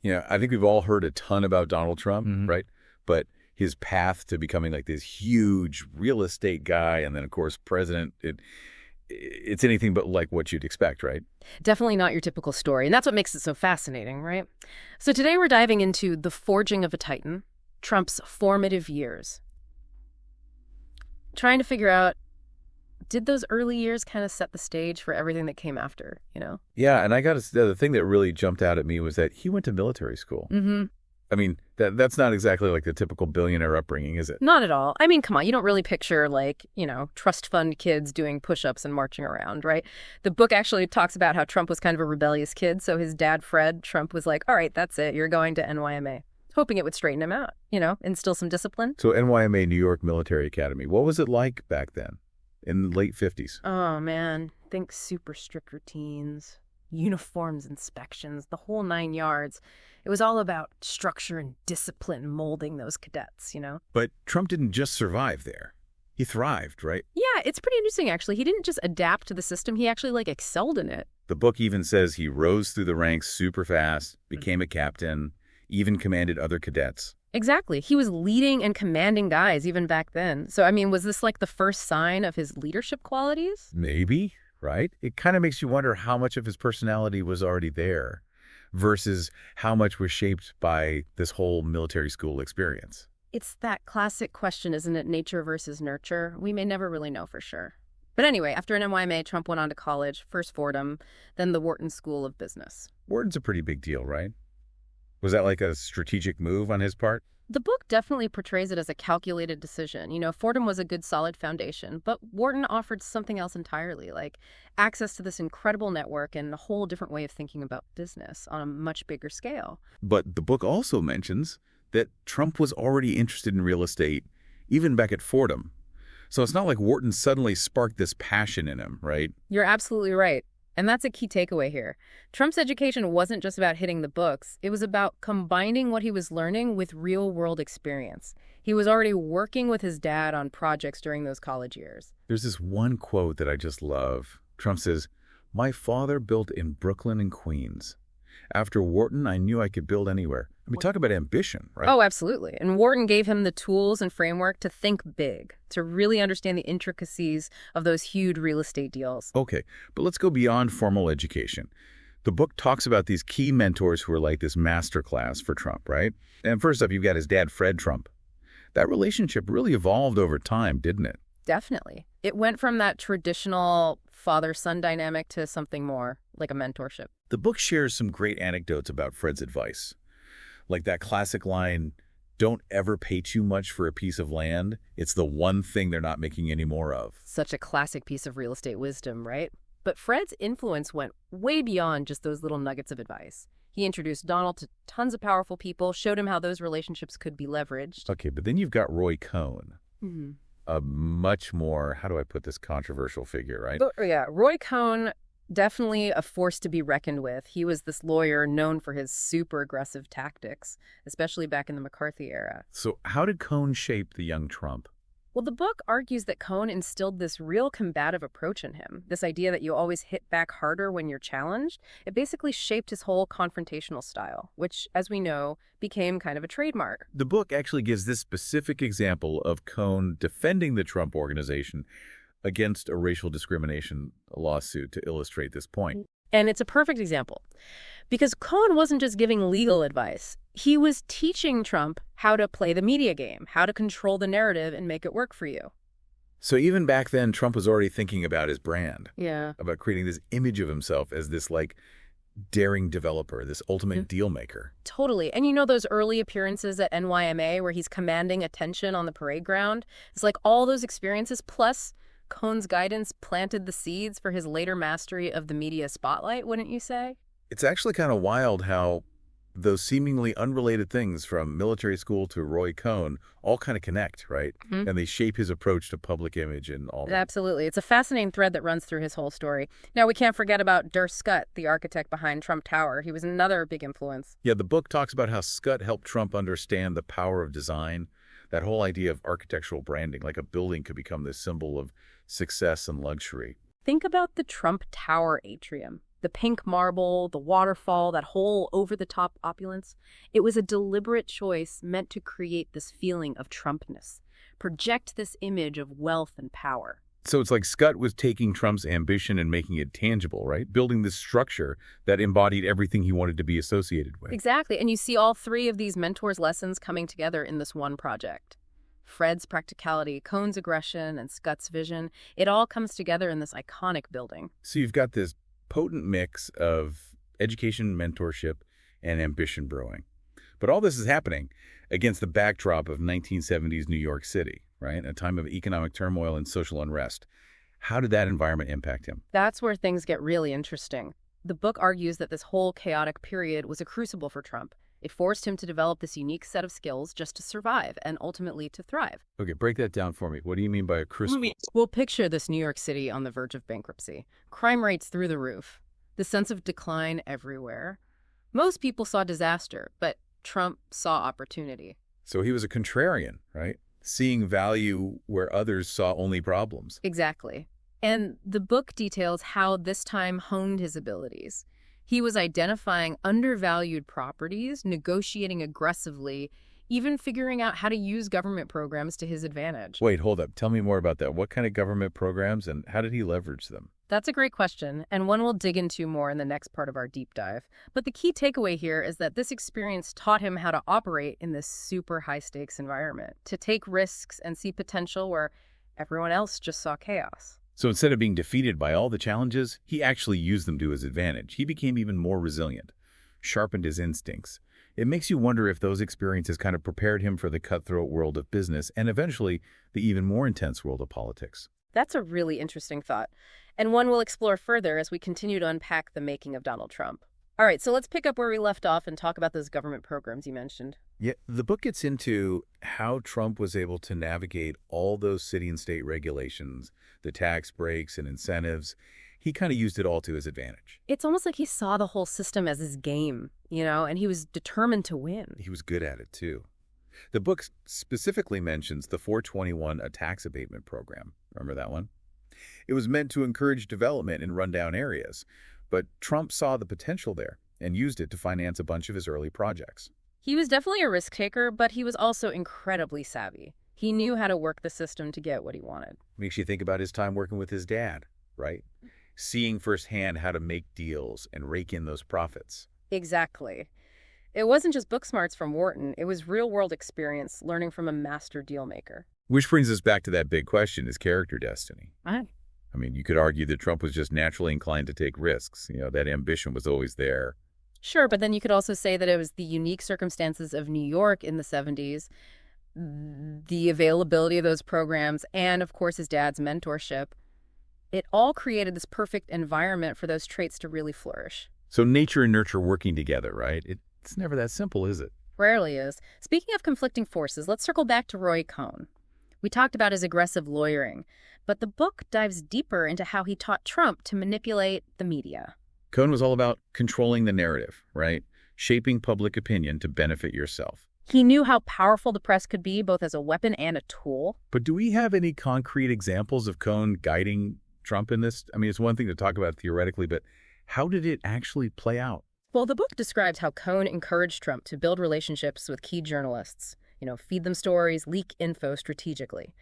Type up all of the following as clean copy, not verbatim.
Yeah, I think we've all heard a ton about Donald Trump, Hmm. right? But his path to becoming like this huge real estate guy and then, of course, president, it's anything but like what you'd expect, right? Definitely not your typical story, and that's what makes it so fascinating, right? So today we're diving into the forging of a titan, Trump's formative years. Trying to figure out, did those early years kind of set the stage for everything that came after, you know? Yeah, and I got to the thing that really jumped out at me was that he went to military school. Mm-hmm. I mean, that's not exactly like the typical billionaire upbringing, is it? Not at all. I mean, come on, you don't really picture like, trust fund kids doing push-ups and marching around, right? The book actually talks about how Trump was kind of a rebellious kid, so his dad, Fred Trump, was like, all right, that's it, you're going to NYMA. Hoping it would straighten him out, instill some discipline. So NYMA, New York Military Academy, what was it like back then in the late 50s? Oh, man. Think super strict routines, uniforms, inspections, the whole 9 yards. It was all about structure and discipline molding those cadets, But Trump didn't just survive there. He thrived, right? Yeah, it's pretty interesting, actually. He didn't just adapt to the system. He actually, excelled in it. The book even says he rose through the ranks super fast, became a captain, even commanded other cadets. Exactly. He was leading and commanding guys even back then. So, I mean, was this like the first sign of his leadership qualities? Maybe, right? It kind of makes you wonder how much of his personality was already there versus how much was shaped by this whole military school experience. It's that classic question, isn't it? Nature versus nurture. We may never really know for sure. But anyway, after an NYMA, Trump went on to college, first Fordham, then the Wharton School of Business. Wharton's a pretty big deal, right? Was that like a strategic move on his part? The book definitely portrays it as a calculated decision. Fordham was a good, solid foundation, but Wharton offered something else entirely, like access to this incredible network and a whole different way of thinking about business on a much bigger scale. But the book also mentions that Trump was already interested in real estate, even back at Fordham. So it's not like Wharton suddenly sparked this passion in him, right? You're absolutely right. And that's a key takeaway here. Trump's education wasn't just about hitting the books. It was about combining what he was learning with real-world experience. He was already working with his dad on projects during those college years. There's this one quote that I just love. Trump says, "My father built in Brooklyn and Queens. After Wharton, I knew I could build anywhere." I mean, talk about ambition, right? Oh, absolutely. And Wharton gave him the tools and framework to think big, to really understand the intricacies of those huge real estate deals. Okay, but let's go beyond formal education. The book talks about these key mentors who are like this masterclass for Trump, right? And first up, you've got his dad, Fred Trump. That relationship really evolved over time, didn't it? Definitely. It went from that traditional father-son dynamic to something more, like a mentorship. The book shares some great anecdotes about Fred's advice. Like that classic line, "Don't ever pay too much for a piece of land. It's the one thing they're not making any more of." Such a classic piece of real estate wisdom, right? But Fred's influence went way beyond just those little nuggets of advice. He introduced Donald to tons of powerful people, showed him how those relationships could be leveraged. Okay, but then you've got Roy Cohn, Mm-hmm. a much more, how do I put this, controversial figure, right? But, yeah, Roy Cohn, definitely a force to be reckoned with. He was this lawyer known for his super aggressive tactics, especially back in the McCarthy era. So how did Cohn shape the young Trump? Well, the book argues that Cohn instilled this real combative approach in him, this idea that you always hit back harder when you're challenged. It basically shaped his whole confrontational style, which, as we know, became kind of a trademark. The book actually gives this specific example of Cohn defending the Trump organization against a racial discrimination lawsuit to illustrate this point. And it's a perfect example because Cohn wasn't just giving legal advice. He was teaching Trump how to play the media game, how to control the narrative and make it work for you. So even back then, Trump was already thinking about his brand, Yeah. about creating this image of himself as this daring developer, this ultimate deal maker. Totally. And those early appearances at NYMA where he's commanding attention on the parade ground? It's like all those experiences plus Cohn's guidance planted the seeds for his later mastery of the media spotlight, wouldn't you say? It's actually kind of wild how those seemingly unrelated things from military school to Roy Cohn all kind of connect, right? Mhm. And they shape his approach to public image and all that. Absolutely. It's a fascinating thread that runs through his whole story. Now, we can't forget about Durst Scott, the architect behind Trump Tower. He was another big influence. Yeah, the book talks about how Scott helped Trump understand the power of design, that whole idea of architectural branding, like a building could become this symbol of success and luxury. Think about the Trump Tower atrium. The pink marble, the waterfall, that whole over-the-top opulence. It was a deliberate choice meant to create this feeling of Trumpness, project this image of wealth and power. So it's like Scott was taking Trump's ambition and making it tangible, right? Building this structure that embodied everything he wanted to be associated with. Exactly, and you see all three of these mentors' lessons coming together in this one project. Fred's practicality, Cohn's aggression, and Scott's vision, it all comes together in this iconic building. So you've got this potent mix of education, mentorship, and ambition brewing. But all this is happening against the backdrop of 1970s New York City, right? A time of economic turmoil and social unrest. How did that environment impact him? That's where things get really interesting. The book argues that this whole chaotic period was a crucible for Trump. It forced him to develop this unique set of skills just to survive and ultimately to thrive. Okay, break that down for me. What do you mean by a crucible? We'll picture this New York City on the verge of bankruptcy. Crime rates through the roof. The sense of decline everywhere. Most people saw disaster, but Trump saw opportunity. So he was a contrarian, right? Seeing value where others saw only problems. Exactly. And the book details how this time honed his abilities. He was identifying undervalued properties, negotiating aggressively, even figuring out how to use government programs to his advantage. Wait, hold up. Tell me more about that. What kind of government programs and how did he leverage them? That's a great question, and one we'll dig into more in the next part of our deep dive. But the key takeaway here is that this experience taught him how to operate in this super high-stakes environment, to take risks and see potential where everyone else just saw chaos. So instead of being defeated by all the challenges, he actually used them to his advantage. He became even more resilient, sharpened his instincts. It makes you wonder if those experiences kind of prepared him for the cutthroat world of business and eventually the even more intense world of politics. That's a really interesting thought, and one we'll explore further as we continue to unpack the making of Donald Trump. All right, so let's pick up where we left off and talk about those government programs you mentioned. Yeah, the book gets into how Trump was able to navigate all those city and state regulations, the tax breaks and incentives. He kind of used it all to his advantage. It's almost like he saw the whole system as his game, and he was determined to win. He was good at it, too. The book specifically mentions the 421, a tax abatement program. Remember that one? It was meant to encourage development in rundown areas, but Trump saw the potential there and used it to finance a bunch of his early projects. He was definitely a risk taker, but he was also incredibly savvy. He knew how to work the system to get what he wanted. Makes you think about his time working with his dad, right? Seeing firsthand how to make deals and rake in those profits. Exactly. It wasn't just book smarts from Wharton. It was real-world experience learning from a master deal maker. Which brings us back to that big question, is character destiny? What? I mean, you could argue that Trump was just naturally inclined to take risks. That ambition was always there. Sure, but then you could also say that it was the unique circumstances of New York in the 70s, the availability of those programs, and, of course, his dad's mentorship. It all created this perfect environment for those traits to really flourish. So nature and nurture working together, right? It's never that simple, is it? Rarely is. Speaking of conflicting forces, let's circle back to Roy Cohn. We talked about his aggressive lawyering, but the book dives deeper into how he taught Trump to manipulate the media. Cohn was all about controlling the narrative, right? Shaping public opinion to benefit yourself. He knew how powerful the press could be, both as a weapon and a tool. But do we have any concrete examples of Cohn guiding Trump in this? I mean, it's one thing to talk about theoretically, but how did it actually play out? Well, the book describes how Cohn encouraged Trump to build relationships with key journalists, feed them stories, leak info strategically.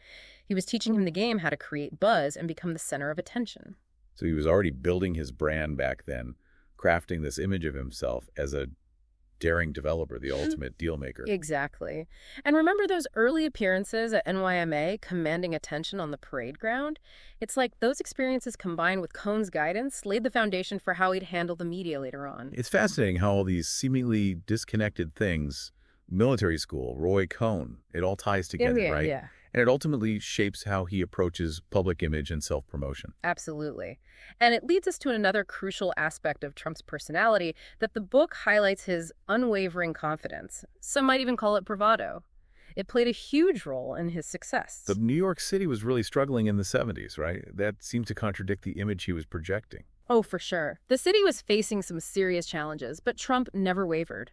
He was teaching him the game, how to create buzz and become the center of attention. So he was already building his brand back then, crafting this image of himself as a daring developer, the ultimate deal maker. Exactly. And remember those early appearances at NYMA commanding attention on the parade ground? It's like those experiences combined with Cohn's guidance laid the foundation for how he'd handle the media later on. It's fascinating how all these seemingly disconnected things, military school, Roy Cohn, it all ties together, right? Yeah. And it ultimately shapes how he approaches public image and self-promotion. Absolutely. And it leads us to another crucial aspect of Trump's personality, that the book highlights his unwavering confidence. Some might even call it bravado. It played a huge role in his success. The New York City was really struggling in the 70s, right? That seemed to contradict the image he was projecting. Oh, for sure. The city was facing some serious challenges, but Trump never wavered.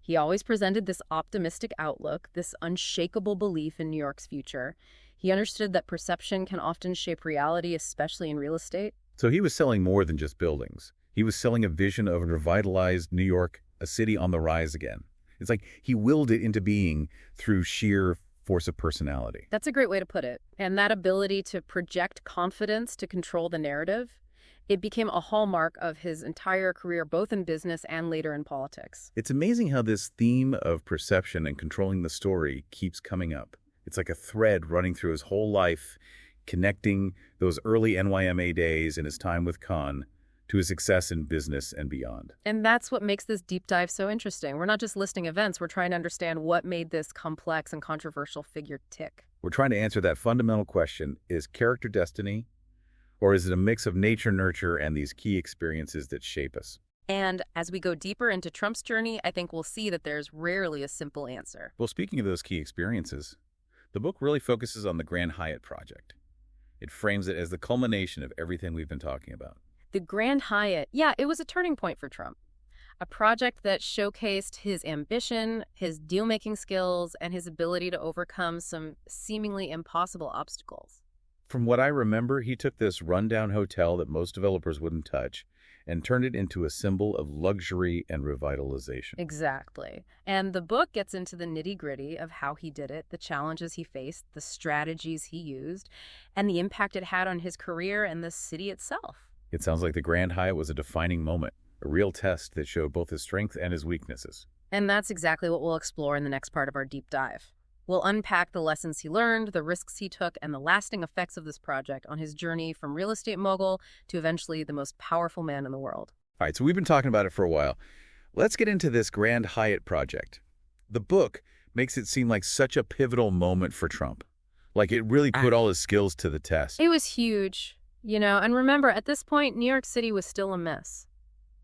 He always presented this optimistic outlook, this unshakable belief in New York's future. He understood that perception can often shape reality, especially in real estate. So he was selling more than just buildings. He was selling a vision of a revitalized New York, a city on the rise again. It's like he willed it into being through sheer force of personality. That's a great way to put it. And that ability to project confidence to control the narrative, it became a hallmark of his entire career, both in business and later in politics. It's amazing how this theme of perception and controlling the story keeps coming up. It's like a thread running through his whole life, connecting those early NYMA days and his time with Cohn to his success in business and beyond. And that's what makes this deep dive so interesting. We're not just listing events, we're trying to understand what made this complex and controversial figure tick. We're trying to answer that fundamental question: is character destiny, or is it a mix of nature, nurture, and these key experiences that shape us? And as we go deeper into Trump's journey, I think we'll see that there's rarely a simple answer. Well, speaking of those key experiences, the book really focuses on the Grand Hyatt Project. It frames it as the culmination of everything we've been talking about. The Grand Hyatt, yeah, it was a turning point for Trump. A project that showcased his ambition, his deal-making skills, and his ability to overcome some seemingly impossible obstacles. From what I remember, he took this rundown hotel that most developers wouldn't touch and turned it into a symbol of luxury and revitalization. Exactly. And the book gets into the nitty-gritty of how he did it, the challenges he faced, the strategies he used, and the impact it had on his career and the city itself. It sounds like the Grand Hyatt was a defining moment, a real test that showed both his strengths and his weaknesses. And that's exactly what we'll explore in the next part of our deep dive. We'll unpack the lessons he learned, the risks he took, and the lasting effects of this project on his journey from real estate mogul to eventually the most powerful man in the world. All right, so we've been talking about it for a while. Let's get into this Grand Hyatt Project. The book makes it seem like such a pivotal moment for Trump. Like it really put all his skills to the test. It was huge, and remember, at this point, New York City was still a mess.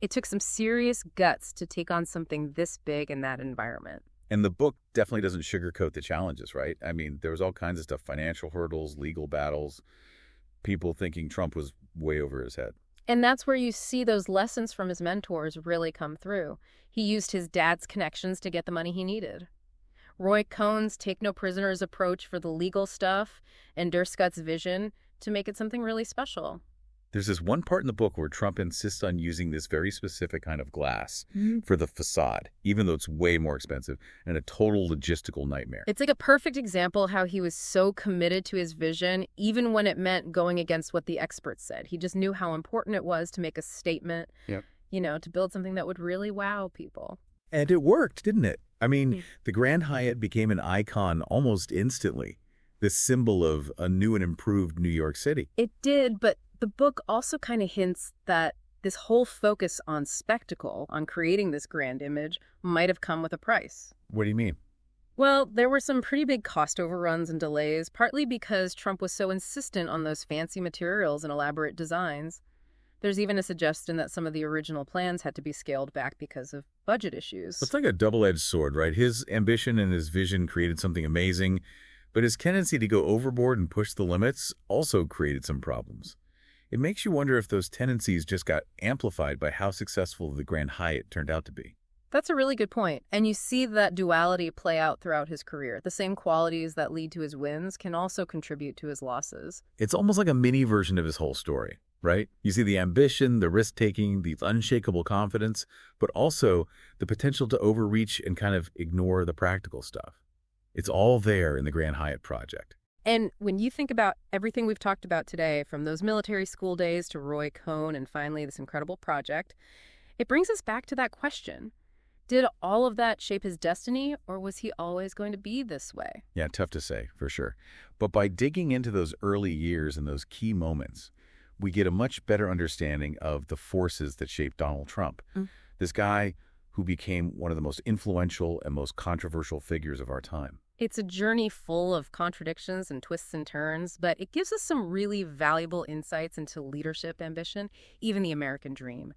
It took some serious guts to take on something this big in that environment. And the book definitely doesn't sugarcoat the challenges, right? I mean, there was all kinds of stuff, financial hurdles, legal battles, people thinking Trump was way over his head. And that's where you see those lessons from his mentors really come through. He used his dad's connections to get the money he needed. Roy Cohn's take-no-prisoners approach for the legal stuff and Durskott's vision to make it something really special. There's this one part in the book where Trump insists on using this very specific kind of glass for the facade, even though it's way more expensive and a total logistical nightmare. It's like a perfect example how he was so committed to his vision, even when it meant going against what the experts said. He just knew how important it was to make a statement, to build something that would really wow people. And it worked, didn't it? I mean, the Grand Hyatt became an icon almost instantly, this symbol of a new and improved New York City. It did, but the book also kind of hints that this whole focus on spectacle, on creating this grand image, might have come with a price. What do you mean? Well, there were some pretty big cost overruns and delays, partly because Trump was so insistent on those fancy materials and elaborate designs. There's even a suggestion that some of the original plans had to be scaled back because of budget issues. It's like a double-edged sword, right? His ambition and his vision created something amazing, but his tendency to go overboard and push the limits also created some problems. It makes you wonder if those tendencies just got amplified by how successful the Grand Hyatt turned out to be. That's a really good point. And you see that duality play out throughout his career. The same qualities that lead to his wins can also contribute to his losses. It's almost like a mini version of his whole story, right? You see the ambition, the risk-taking, the unshakable confidence, but also the potential to overreach and kind of ignore the practical stuff. It's all there in the Grand Hyatt Project. And when you think about everything we've talked about today, from those military school days to Roy Cohn and finally this incredible project, it brings us back to that question. Did all of that shape his destiny, or was he always going to be this way? Yeah, tough to say, for sure. But by digging into those early years and those key moments, we get a much better understanding of the forces that shaped Donald Trump. This guy who became one of the most influential and most controversial figures of our time. It's a journey full of contradictions and twists and turns, but it gives us some really valuable insights into leadership ambition, even the American dream.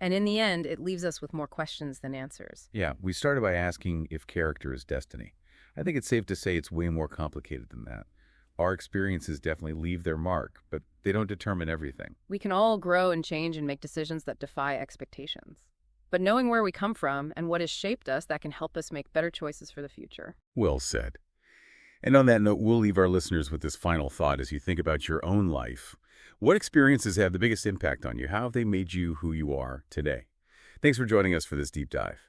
And in the end, it leaves us with more questions than answers. Yeah, we started by asking if character is destiny. I think it's safe to say it's way more complicated than that. Our experiences definitely leave their mark, but they don't determine everything. We can all grow and change and make decisions that defy expectations. But knowing where we come from and what has shaped us, that can help us make better choices for the future. Well said. And on that note, we'll leave our listeners with this final thought as you think about your own life. What experiences have the biggest impact on you? How have they made you who you are today? Thanks for joining us for this deep dive.